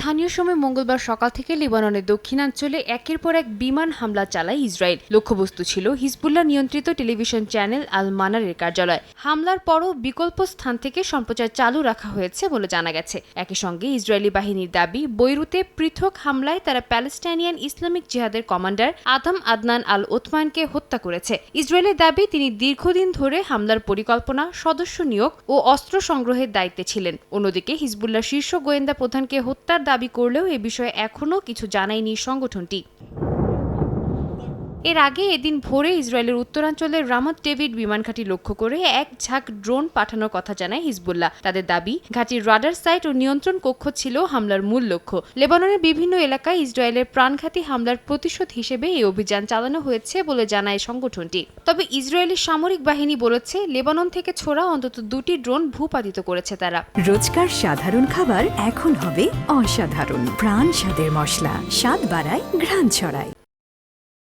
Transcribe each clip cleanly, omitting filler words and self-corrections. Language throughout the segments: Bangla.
স্থানীয় সময় মঙ্গলবার সকাল থেকে লেবাননের দক্ষিণাঞ্চলে একের পর এক বিমান হামলা চালায় ইসরায়েল। লক্ষ্যবস্তু ছিল হিজবুল্লাহ নিয়ন্ত্রিত টেলিভিশন চ্যানেল আল মানারের কার্যালয়। হামলার পরও বিকল্প স্থান থেকে সম্প্রচার চালু রাখা হয়েছে বলে জানা গেছে। একই সঙ্গে ইসরায়েলি বাহিনীর দাবি, বৈরুতে পৃথক হামলায় তারা প্যালেস্টাইনিয়ান ইসলামিক জিহাদের কমান্ডার আদম আদনান আল ওথমানকে হত্যা করেছে। ইসরায়েলের দাবি, তিনি দীর্ঘদিন ধরে হামলার পরিকল্পনা, সদস্য নিয়োগ ও অস্ত্র সংগ্রহের দায়িত্বে ছিলেন। অন্যদিকে হিজবুল্লাহ শীর্ষ গোয়েন্দা প্রধানকে হত্যার দাবি করলেও এ বিষয়ে এখনও কিছু জানায়নি সংগঠনটি। এর আগে এদিন ভোরে ইসরায়েলের উত্তরাঞ্চলের রামাত ডেভিড বিমান ঘাঁটি লক্ষ্য করে এক ঝাঁক ড্রোন পাঠানোর কথা জানায় হিজবুল্লাহ। তাদের দাবি, ঘাঁটির রাডার সাইট ও নিয়ন্ত্রণ কক্ষ ছিল হামলার মূল লক্ষ্য। লেবাননের বিভিন্ন এলাকায় ইসরায়েলের প্রাণঘাতী হামলার প্রতিশোধ হিসেবে এই অভিযান চালানো হয়েছে বলে জানায় সংগঠনটি। তবে ইসরায়েলি সামরিক বাহিনী বলেছে, লেবানন থেকে ছোড়া অন্তত 2টি ড্রোন ভূপাতিত করেছে তারা। রোজকার সাধারণ খাবার এখন হবে অসাধারণ। প্রাণ স্বাদের মশলা, স্বাদ বাড়ায়, ঘ্রাণ ছড়ায়।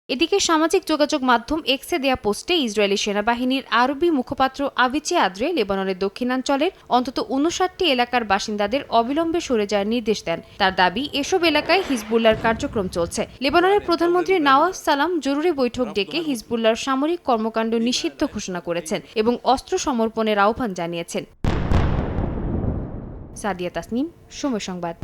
এদিকে সামাজিক যোগাযোগ মাধ্যম এক্সে দেয়া পোস্টে ইসরায়েলি সেনাবাহিনীর আরবি মুখপাত্র আভিচি আদ্রে লেবাননের দক্ষিণাঞ্চলের অন্তত 59টি এলাকার বাসিন্দাদের অবিলম্বে সরে যাওয়ার নির্দেশ দেন। তার দাবি, এসব এলাকায় হিজবুল্লাহর কার্যক্রম চলছে। লেবাননের প্রধানমন্ত্রী নওয়াজ সালাম জরুরি বৈঠক ডেকে হিজবুল্লাহর সামরিক কর্মকাণ্ড নিষিদ্ধ ঘোষণা করেছেন এবং অস্ত্র সমর্পণের আহ্বান জানিয়েছেন। সাদিয়া তাসনিম, সময় সংবাদ।